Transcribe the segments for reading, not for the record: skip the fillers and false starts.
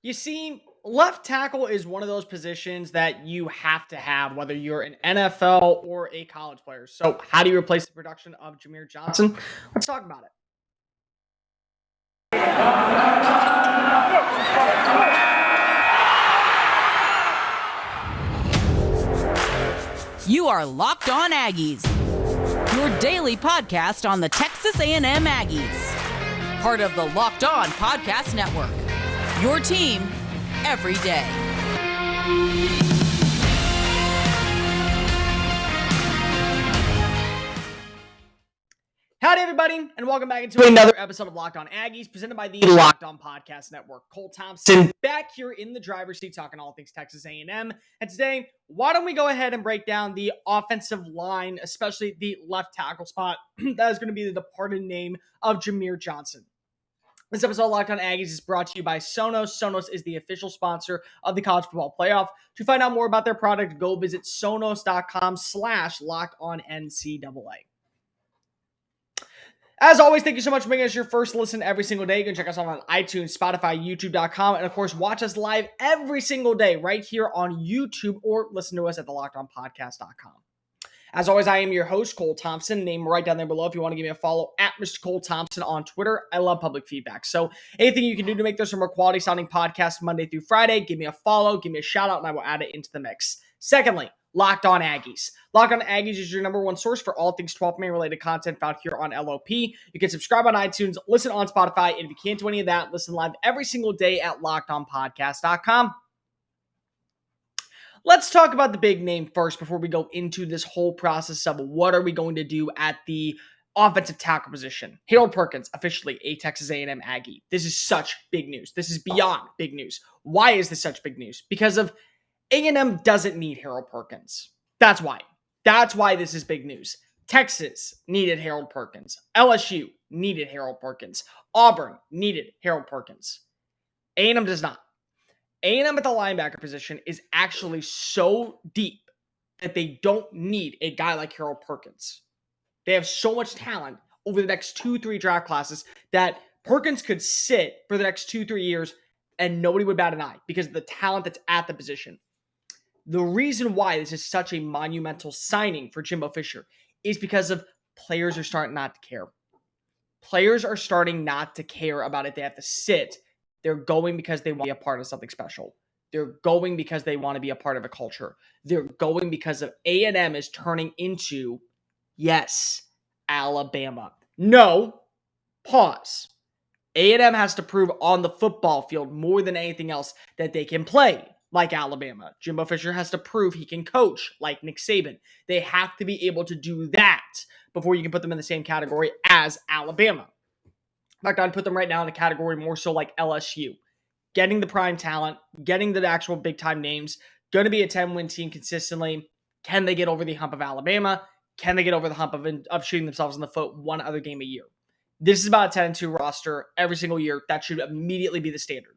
You see, left tackle is one of those positions that you have to have, whether you're an NFL or a college player. So, how do you replace the production of Jahmir Johnson? Let's talk about it. You are Locked On Aggies, your daily podcast on the Texas A&M Aggies. Part of the Locked On Podcast Network, your team every day. Howdy, everybody, and welcome back into another episode of Locked On Aggies, presented by the Locked On Podcast Network. Cole Thompson back here in the driver's seat talking all things Texas A&M. And today, why don't we go ahead and break down the offensive line, especially the left tackle spot. That is going to be the departed name of Jahmir Johnson. This episode of Locked On Aggies is brought to you by Sonos. Sonos is the official sponsor of the College Football Playoff. To find out more about their product, go visit sonos.com/LockedOnNCAA. As always, thank you so much for making us your first listen every single day. You can check us out on iTunes, Spotify, YouTube.com, and of course, watch us live every single day right here on YouTube or listen to us at the LockedOnPodcast.com. As always, I am your host, Cole Thompson. Name right down there below if you want to give me a follow at Mr. Cole Thompson on Twitter. I love public feedback. So anything you can do to make this a more quality sounding podcast Monday through Friday, give me a follow, give me a shout out, and I will add it into the mix. Secondly, Locked On Aggies. Locked On Aggies is your number one source for all things 12th man related content found here on LOP. You can subscribe on iTunes, listen on Spotify, and if you can't do any of that, listen live every single day at LockedOnPodcast.com. Let's talk about the big name first before we go into this whole process of what are we going to do at the offensive tackle position. Harold Perkins, officially a Texas A&M Aggie. This is such big news. This is beyond big news. Why is this such big news? Because of A&M doesn't need Harold Perkins. That's why. That's why this is big news. Texas needed Harold Perkins. LSU needed Harold Perkins. Auburn needed Harold Perkins. A&M does not. A&M at the linebacker position is actually so deep that they don't need a guy like Harold Perkins. They have so much talent over the next 2-3 draft classes that Perkins could sit for the next 2-3 years and nobody would bat an eye because of the talent that's at the position. The reason why this is such a monumental signing for Jimbo Fisher is because of players are starting not to care. Players are starting not to care about it. They have to sit. They're going because they want to be a part of something special. They're going because they want to be a part of a culture. They're going because of A&M is turning into, yes, Alabama. No, pause. A&M has to prove on the football field more than anything else that they can play like Alabama. Jimbo Fisher has to prove he can coach like Nick Saban. They have to be able to do that before you can put them in the same category as Alabama. In fact, I'd put them right now in a category more so like LSU. Getting the prime talent, getting the actual big-time names, going to be a 10-win team consistently. Can they get over the hump of Alabama? Can they get over the hump of shooting themselves in the foot one other game a year? This is about a 10-2 roster every single year. That should immediately be the standard.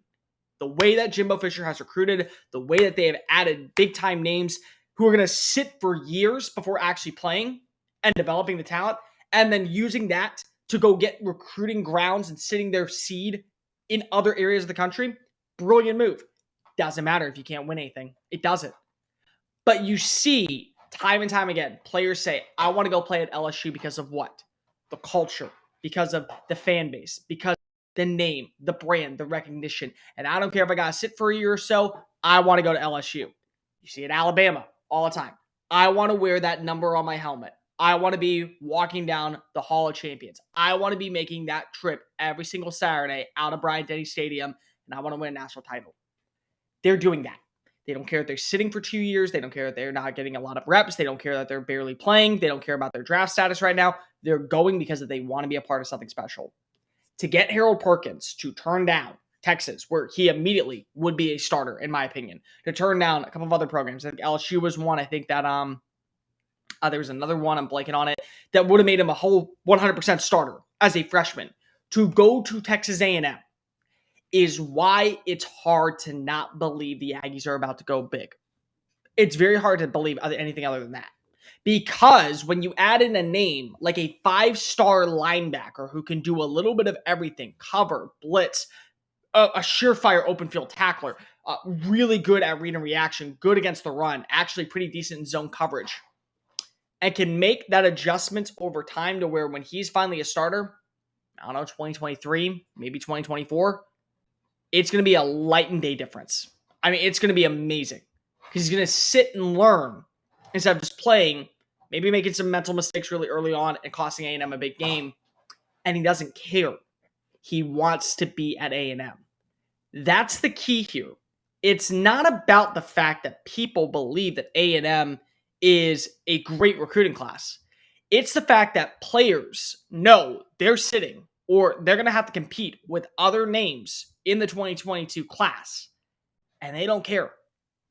The way that Jimbo Fisher has recruited, the way that they have added big-time names who are going to sit for years before actually playing and developing the talent, and then using that to go get recruiting grounds and sitting their seed in other areas of the country, brilliant move. Doesn't matter if you can't win anything. It doesn't. But you see time and time again, players say, I want to go play at LSU because of what? The culture, because of the fan base, because the name, the brand, the recognition. And I don't care if I got to sit for a year or so, I want to go to LSU. You see it at Alabama all the time. I want to wear that number on my helmet. I want to be walking down the Hall of Champions. I want to be making that trip every single Saturday out of Bryant-Denny Stadium, and I want to win a national title. They're doing that. They don't care if they're sitting for 2 years. They don't care if they're not getting a lot of reps. They don't care that they're barely playing. They don't care about their draft status right now. They're going because they want to be a part of something special. To get Harold Perkins to turn down Texas, where he immediately would be a starter, in my opinion, to turn down a couple of other programs. I think LSU was one. I think that there was another one, I'm blanking on it, that would have made him a whole 100% starter as a freshman. To go to Texas A&M is why it's hard to not believe the Aggies are about to go big. It's very hard to believe anything other than that. Because when you add in a name like a 5-star linebacker who can do a little bit of everything, cover, blitz, a surefire open field tackler, really good at read and reaction, good against the run, actually pretty decent in zone coverage, and can make that adjustment over time to where when he's finally a starter, I don't know, 2023, maybe 2024, it's going to be a light and day difference. I mean, it's going to be amazing because he's going to sit and learn instead of just playing, maybe making some mental mistakes really early on and costing A&M a big game, and he doesn't care. He wants to be at A&M. That's the key here. It's not about the fact that people believe that A&M is a great recruiting class. It's the fact that players know they're sitting or they're going to have to compete with other names in the 2022 class, and they don't care.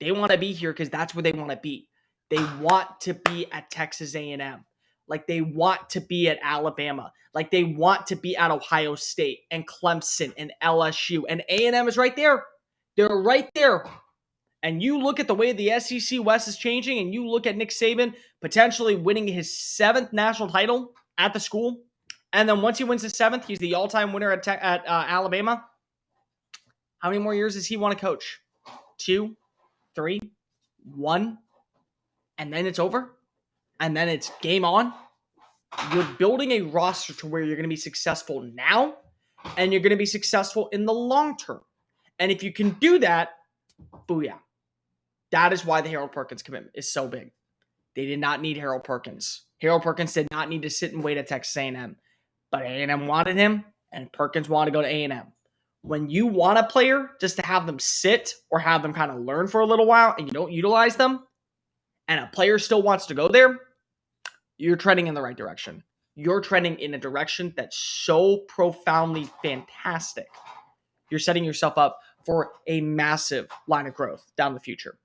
They want to be here because that's where they want to be. They want to be at Texas A&M. Like they want to be at Alabama. Like they want to be at Ohio State and Clemson and LSU. And A&M is right there. They're right there. And you look at the way the SEC West is changing, and you look at Nick Saban potentially winning his 7th national title at the school. And then once he wins his 7th, he's the all-time winner at Alabama. How many more years does he want to coach? 2, 3, 1, and then it's over? And then it's game on? You're building a roster to where you're going to be successful now, and you're going to be successful in the long term. And if you can do that, booyah. That is why the Harold Perkins commitment is so big. They did not need Harold Perkins. Harold Perkins did not need to sit and wait at Texas A&M. But A&M wanted him, and Perkins wanted to go to A&M. When you want a player just to have them sit or have them kind of learn for a little while and you don't utilize them, and a player still wants to go there, you're trending in the right direction. You're trending in a direction that's so profoundly fantastic. You're setting yourself up for a massive line of growth down the future.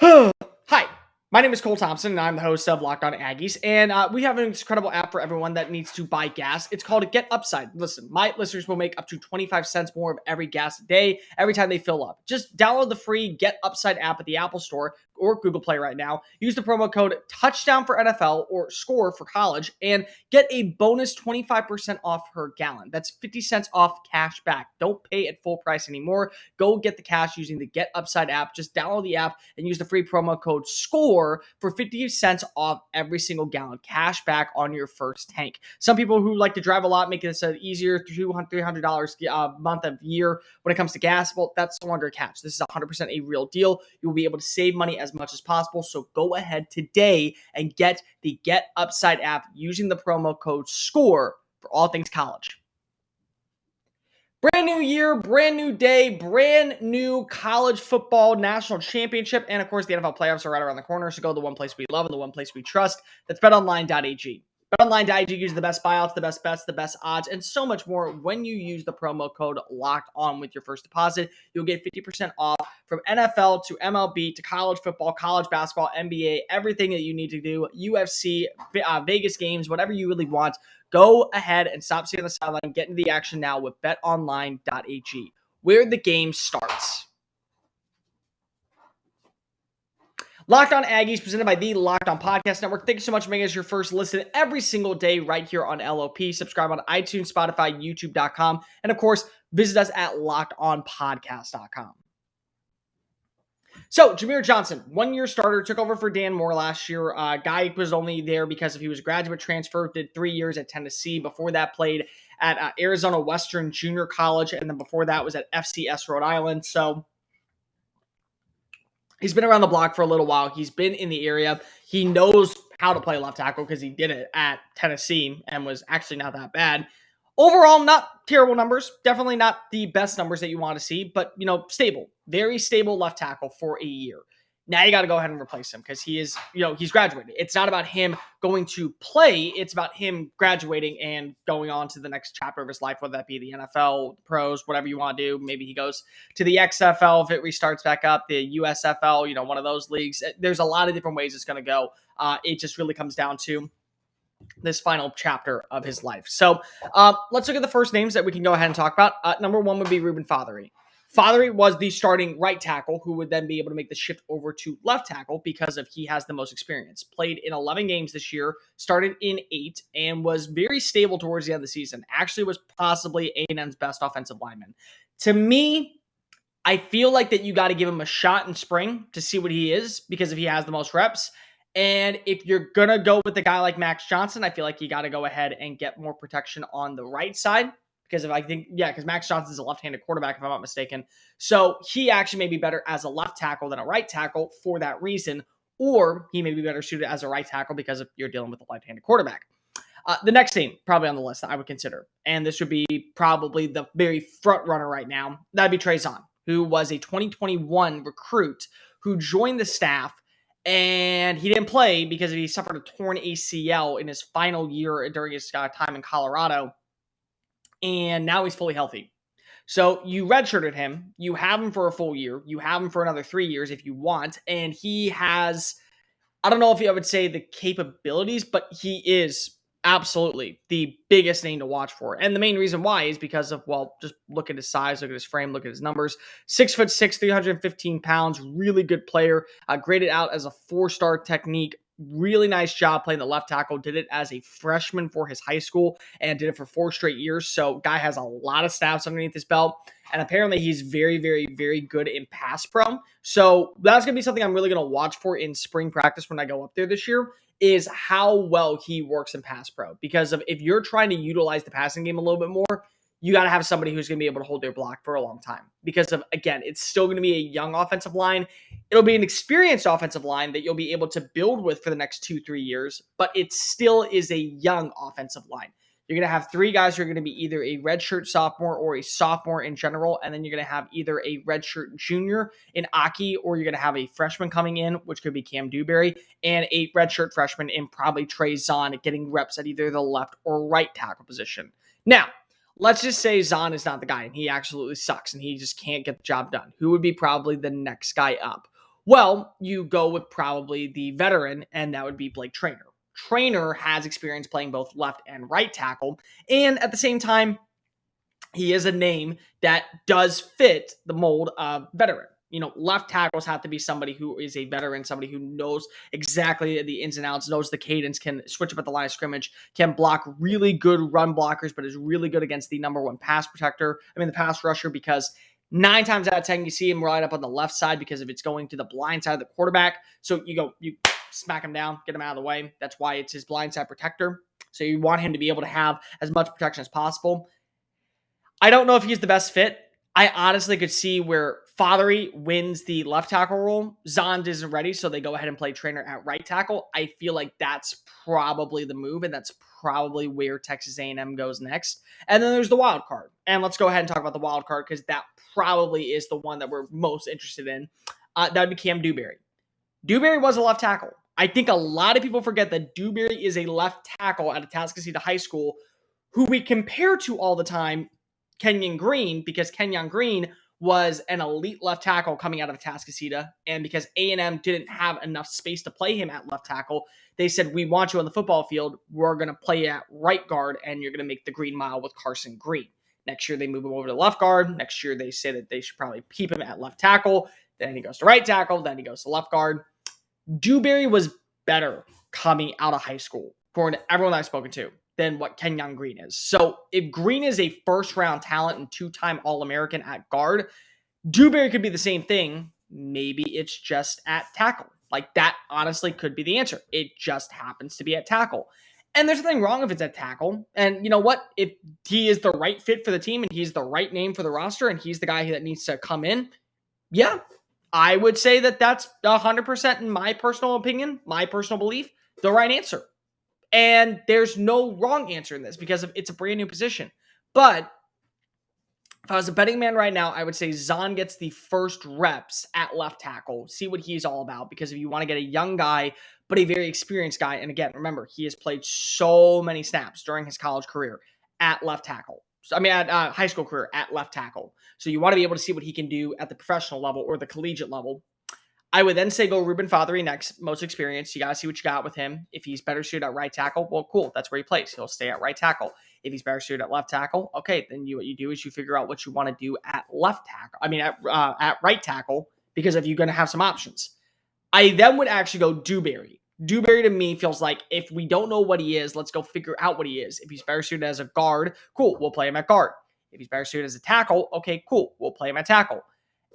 Hi, my name is Cole Thompson, and I'm the host of Locked On Aggies. And we have an incredible app for everyone that needs to buy gas. It's called Get Upside. Listen, my listeners will make up to 25 cents more of every gas a day every time they fill up. Just download the free Get Upside app at the Apple Store or Google Play right now. Use the promo code Touchdown for NFL or Score for college and get a bonus 25% off per gallon. That's 50 cents off cash back. Don't pay at full price anymore. Go get the cash using the Get Upside app. Just download the app and use the free promo code SCORE for 50 cents off every single gallon. Cash back on your first tank. Some people who like to drive a lot make this an easier $200, $300 a month of year when it comes to gas. Well, that's no longer a catch. This is 100% a real deal. You'll be able to save money as much as possible. So go ahead today and get the Get Upside app using the promo code SCORE for all things college. Brand new year, brand new day, brand new college football national championship. And of course, the NFL playoffs are right around the corner. So go to the one place we love and the one place we trust. That's BetOnline.ag. BetOnline.ag gives you the best buyouts, the best bets, the best odds, and so much more when you use the promo code LOCKEDON with your first deposit. You'll get 50% off from NFL to MLB to college football, college basketball, NBA, everything that you need to do, UFC, Vegas games, whatever you really want. Go ahead and stop sitting on the sideline. Get into the action now with BetOnline.ag, where the game starts. Locked On Aggies, presented by the Locked On Podcast Network. Thank you so much for making us your first listen every single day right here on LOP. Subscribe on iTunes, Spotify, YouTube.com, and of course, visit us at LockedOnPodcast.com. So, Jahmir Johnson, 1-year starter, took over for Dan Moore last year. Guy was only there because he was a graduate transfer, did 3 years at Tennessee. Before that, played at Arizona Western Junior College, and then before that was at FCS Rhode Island. So, he's been around the block for a little while. He's been in the area. He knows how to play left tackle because he did it at Tennessee and was actually not that bad. Overall, not terrible numbers. Definitely not the best numbers that you want to see, but, stable. Very stable left tackle for a year. Now you got to go ahead and replace him because he is, he's graduated. It's not about him going to play. It's about him graduating and going on to the next chapter of his life, whether that be the NFL, the pros, whatever you want to do. Maybe he goes to the XFL if it restarts back up, the USFL, one of those leagues. There's a lot of different ways it's going to go. It just really comes down to this final chapter of his life. So let's look at the first names that we can go ahead and talk about. Number one would be Reuben Fatheree. Fatheree was the starting right tackle who would then be able to make the shift over to left tackle because of he has the most experience. Played in 11 games this year, started in 8, and was very stable towards the end of the season. Actually was possibly A&M's best offensive lineman. To me, I feel like that you got to give him a shot in spring to see what he is because if he has the most reps. And if you're going to go with a guy like Max Johnson, I feel like you got to go ahead and get more protection on the right side. Because if I think, yeah, because Max Johnson is a left-handed quarterback, if I'm not mistaken. So he actually may be better as a left tackle than a right tackle for that reason. Or he may be better suited as a right tackle because if you're dealing with a left-handed quarterback. The next name probably on the list that I would consider, and this would be probably the very front runner right now, that'd be Trey Zuhn, who was a 2021 recruit who joined the staff, and he didn't play because he suffered a torn ACL in his final year during his time in Colorado, and now he's fully healthy. So you redshirted him, you have him for a full year, you have him for another 3 years if you want, and he has I don't know if I would say the capabilities, but he is absolutely the biggest name to watch for. And the main reason why is because of, well, just look at his size, look at his frame, look at his numbers. 6'6", 315 pounds, really good player. Graded out as a 4-star technique. Really nice job playing the left tackle. Did it as a freshman for his high school and did it for 4 straight years. So guy has a lot of stats underneath his belt. And apparently he's very, very, very good in pass pro. So that's going to be something I'm really going to watch for in spring practice when I go up there this year is how well he works in pass pro. Because if you're trying to utilize the passing game a little bit more, you got to have somebody who's going to be able to hold their block for a long time. Because of, again, it's still going to be a young offensive line. It'll be an experienced offensive line that you'll be able to build with for the next 2-3 years, but it still is a young offensive line. You're going to have 3 guys who are going to be either a redshirt sophomore or a sophomore in general, and then you're going to have either a redshirt junior in Aki, or you're going to have a freshman coming in, which could be Cam Dewberry, and a redshirt freshman in probably Trey Zuhn getting reps at either the left or right tackle position. Now, let's just say Zuhn is not the guy, and he absolutely sucks, and he just can't get the job done. Who would be probably the next guy up? Well, you go with probably the veteran, and that would be Blake Trainer. Trainer has experience playing both left and right tackle. And at the same time, he is a name that does fit the mold of veteran. You know, left tackles have to be somebody who is a veteran, somebody who knows exactly the ins and outs, knows the cadence, can switch up at the line of scrimmage, can block really good run blockers, but is really good against the number 1 pass protector. The pass rusher, because 9 times out of 10, you see him right up on the left side because if it's going to the blind side of the quarterback. So you smack him down, get him out of the way. That's why it's his blindside protector. So you want him to be able to have as much protection as possible. I don't know if he's the best fit. I honestly could see where Fatheree wins the left tackle role. Zond isn't ready, so they go ahead and play Trainer at right tackle. I feel like that's probably the move, and that's probably where Texas A&M goes next. And then there's the wild card. And let's go ahead and talk about the wild card because that probably is the one that we're most interested in. That would be Cam Dewberry. Dewberry was a left tackle. I think a lot of people forget that Dewberry is a left tackle at Atascocita High School who we compare to all the time, Kenyon Green, because Kenyon Green was an elite left tackle coming out of Atascocita, and because A&M didn't have enough space to play him at left tackle, they said, we want you on the football field, we're going to play you at right guard, and you're going to make the Green Mile with Carson Green. Next year, they move him over to left guard. Next year, they say that they should probably keep him at left tackle. Then he goes to right tackle. Then he goes to left guard. Dewberry was better coming out of high school, according to everyone I've spoken to, than what Kenyon Green is. So if Green is a first-round talent and 2-time All-American at guard, Dewberry could be the same thing. Maybe it's just at tackle. Like, that honestly could be the answer. It just happens to be at tackle. And there's nothing wrong if it's at tackle. And you know what? If he is the right fit for the team and he's the right name for the roster and he's the guy that needs to come in, yeah, I would say that that's 100% in my personal opinion, my personal belief, the right answer. And there's no wrong answer in this because it's a brand new position. But if I was a betting man right now, I would say Zahn gets the first reps at left tackle. See what he's all about. Because if you want to get a young guy, but a very experienced guy, and again, remember, he has played so many snaps during his college career at left tackle. At high school career at left tackle. So you want to be able to see what he can do at the professional level or the collegiate level. I would then say go Reuben Fatheree next, most experienced. You got to see what you got with him. If he's better suited at right tackle, well, cool. That's where he plays. He'll stay at right tackle. If he's better suited at left tackle, okay, then what you do is you figure out what you want to do at left tackle. I mean, at right tackle, because if you're going to have some options. I then would actually go Dewberry. Dewberry to me feels like if we don't know what he is, let's go figure out what he is. If he's better suited as a guard, cool, we'll play him at guard. If he's better suited as a tackle, okay, cool, we'll play him at tackle.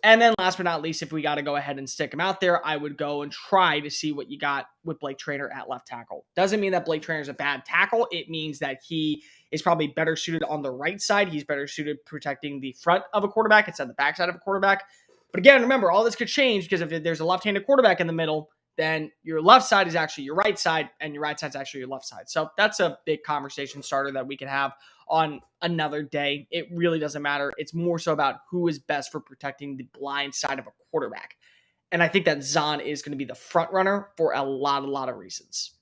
And then last but not least, if we got to go ahead and stick him out there, I would go and try to see what you got with Blake Traynor at left tackle. Doesn't mean that Blake Traynor is a bad tackle. It means that he is probably better suited on the right side. He's better suited protecting the front of a quarterback instead of the backside of a quarterback. But again, remember, all this could change because if there's a left-handed quarterback in the middle, then your left side is actually your right side, and your right side is actually your left side. So that's a big conversation starter that we can have on another day. It really doesn't matter. It's more so about who is best for protecting the blind side of a quarterback. And I think that Zuhn is going to be the front runner for a lot of reasons.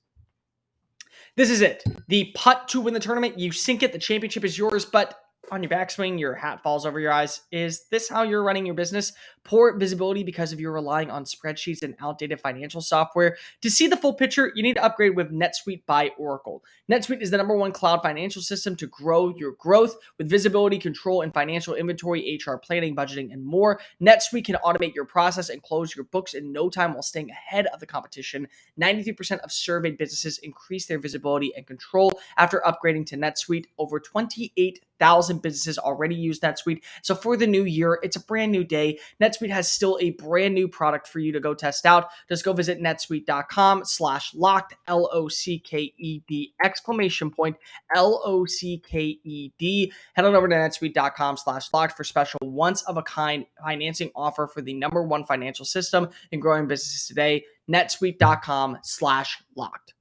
This is it. The putt to win the tournament. You sink it. The championship is yours, but on your backswing, your hat falls over your eyes. Is this how you're running your business? Poor visibility because of you're relying on spreadsheets and outdated financial software. To see the full picture, you need to upgrade with NetSuite by Oracle. NetSuite is the #1 cloud financial system to grow your growth with visibility, control, and financial inventory, HR planning, budgeting, and more. NetSuite can automate your process and close your books in no time while staying ahead of the competition. 93% of surveyed businesses increase their visibility and control after upgrading to NetSuite. Over 28,000 businesses already use NetSuite. So for the new year, it's a brand new day. NetSuite has still a brand new product for you to go test out. Just go visit netsuite.com/locked, LOCKED, exclamation point, LOCKED. Head on over to netsuite.com/locked for special once-of-a-kind financing offer for the #1 financial system in growing businesses today. netsuite.com/locked.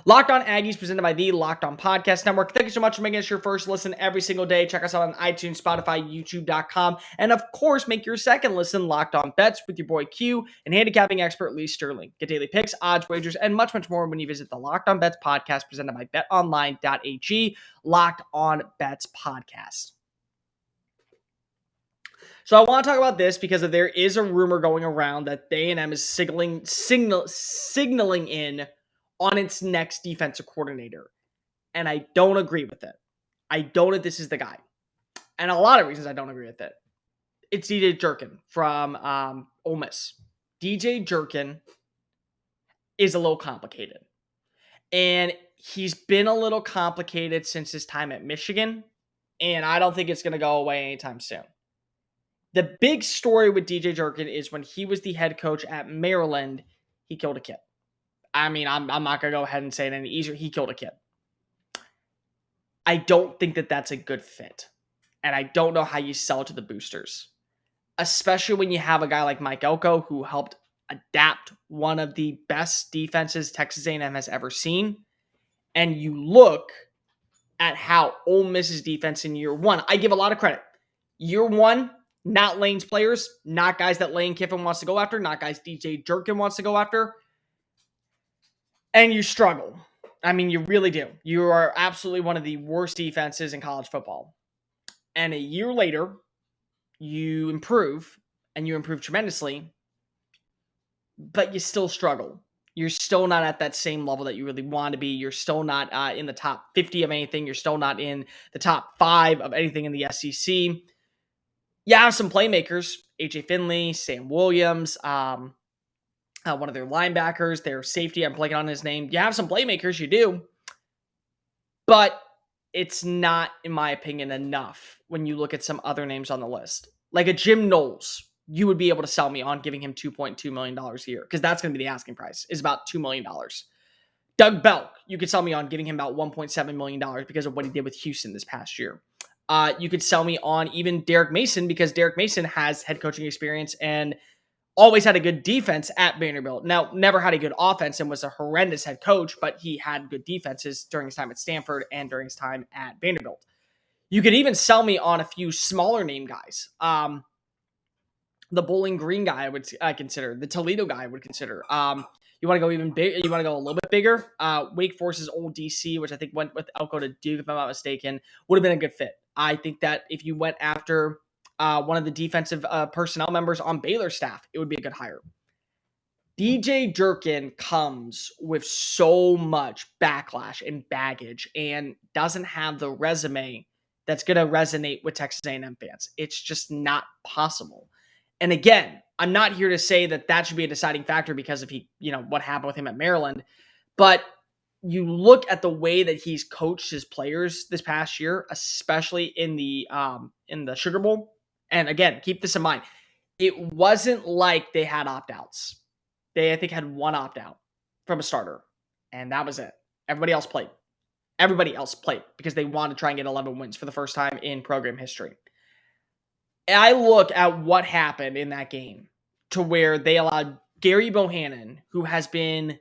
Locked On Aggies, presented by the Locked On Podcast Network. Thank you so much for making us your first listen every single day. Check us out on iTunes, Spotify, YouTube.com. And of course, make your second listen Locked On Bets with your boy Q and handicapping expert Lee Sterling. Get daily picks, odds, wagers, and much more when you visit the Locked On Bets podcast presented by BetOnline.ag. Locked On Bets podcast. So I want to talk about this because there is a rumor going around that A&M is signaling in on its next defensive coordinator. And I don't agree with it. I don't think this is the guy. And a lot of reasons I don't agree with it. It's DJ Jerkin from Ole Miss. DJ Jerkin is a little complicated. And he's been a little complicated since his time at Michigan. And I don't think it's going to go away anytime soon. The big story with DJ Jerkin is when he was the head coach at Maryland, he killed a kid. I mean, I'm not going to go ahead and say it any easier. He killed a kid. I don't think that that's a good fit. And I don't know how you sell it to the boosters. Especially when you have a guy like Mike Elko who helped adapt one of the best defenses Texas A&M has ever seen. And you look at how Ole Miss's defense in year one, I give a lot of credit. Year one, not Lane's players, not guys that Lane Kiffin wants to go after, not guys DJ Jerkin wants to go after. And you struggle. I mean, you really do. You are absolutely one of the worst defenses in college football. And a year later, you improve, and you improve tremendously, but you still struggle. You're still not at that same level that you really want to be. You're still not in the top 50 of anything. You're still not in the top 5 of anything in the SEC. You have some playmakers, A.J. Finley, Sam Williams, one of their linebackers, their safety, I'm blanking on his name. You have some playmakers, you do. But it's not, in my opinion, enough when you look at some other names on the list. Like a Jim Knowles, you would be able to sell me on giving him $2.2 million a year, because that's going to be the asking price, is about $2 million. Doug Belk, you could sell me on giving him about $1.7 million because of what he did with Houston this past year. You could sell me on even Derek Mason, because Derek Mason has head coaching experience and always had a good defense at Vanderbilt. Now, never had a good offense and was a horrendous head coach, but he had good defenses during his time at Stanford and during his time at Vanderbilt. You could even sell me on a few smaller name guys. The Bowling Green guy I would consider. The Toledo guy I would consider. You want to go even big? You want to go a little bit bigger? Wake Forest's old DC, which I think went with Elko to Duke, if I'm not mistaken, would have been a good fit. I think that if you went after one of the defensive personnel members on Baylor's staff. It would be a good hire. DJ Durkin comes with so much backlash and baggage and doesn't have the resume that's going to resonate with Texas A&M fans. It's just not possible. And again, I'm not here to say that that should be a deciding factor because of what happened with him at Maryland, but you look at the way that he's coached his players this past year, especially in the Sugar Bowl. And again, keep this in mind. It wasn't like they had opt-outs. They, I think, had one opt-out from a starter, and that was it. Everybody else played. Everybody else played because they wanted to try and get 11 wins for the first time in program history. And I look at what happened in that game to where they allowed Gary Bohannon, who has been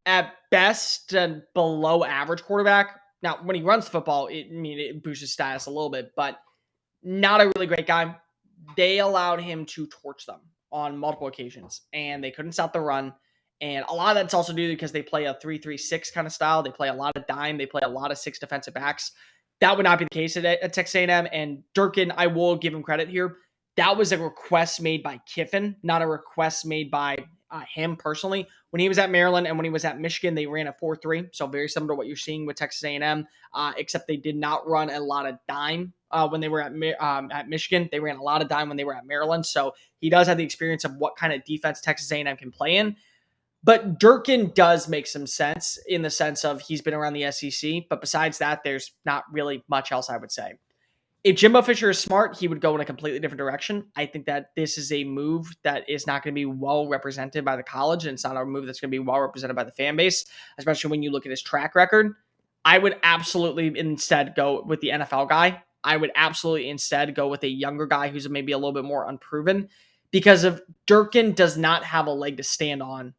at best a below average quarterback. Now, when he runs the football, it boosts his status a little bit, but not a really great guy. They allowed him to torch them on multiple occasions, and they couldn't stop the run. And a lot of that's also due because they play a 3-3-6 kind of style. They play a lot of dime. They play a lot of 6 defensive backs. That would not be the case at Texas A&M. And Durkin, I will give him credit here. That was a request made by Kiffin, not a request made by him personally. When he was at Maryland and when he was at Michigan, they ran a 4-3. So very similar to what you're seeing with Texas A&M, except they did not run a lot of dime when they were at Michigan. They ran a lot of dime when they were at Maryland. So he does have the experience of what kind of defense Texas A&M can play in. But Durkin does make some sense in the sense of he's been around the SEC. But besides that, there's not really much else I would say. If Jimbo Fisher is smart, he would go in a completely different direction. I think that this is a move that is not going to be well represented by the college, and it's not a move that's going to be well represented by the fan base, especially when you look at his track record. I would absolutely instead go with the NFL guy. I would absolutely instead go with a younger guy who's maybe a little bit more unproven, because if Durkin does not have a leg to stand on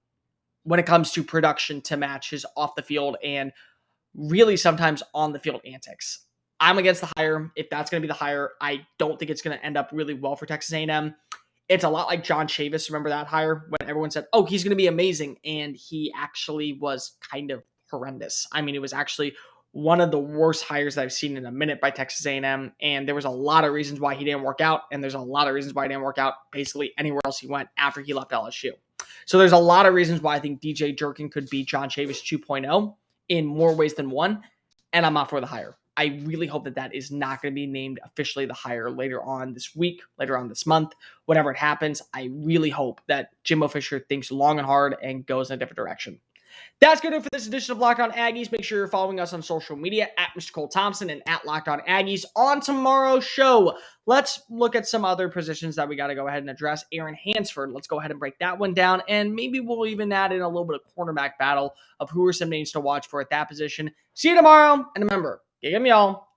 when it comes to production to match his off the field and really sometimes on the field antics. I'm against the hire. If that's going to be the hire, I don't think it's going to end up really well for Texas A&M. It's a lot like John Chavis. Remember that hire when everyone said, oh, he's going to be amazing. And he actually was kind of horrendous. I mean, it was actually one of the worst hires that I've seen in a minute by Texas A&M. And there was a lot of reasons why he didn't work out. And there's a lot of reasons why he didn't work out basically anywhere else he went after he left LSU. So there's a lot of reasons why I think DJ Durkin could be John Chavis 2.0 in more ways than one. And I'm not for the hire. I really hope that that is not going to be named officially the hire later on this week, later on this month, whatever it happens. I really hope that Jimbo Fisher thinks long and hard and goes in a different direction. That's going to do it for this edition of Locked On Aggies. Make sure you're following us on social media at Mr. Cole Thompson and at Locked On Aggies. On tomorrow's show, let's look at some other positions that we got to go ahead and address. Aaron Hansford, let's go ahead and break that one down. And maybe we'll even add in a little bit of cornerback battle of who are some names to watch for at that position. See you tomorrow. And remember, game y'all.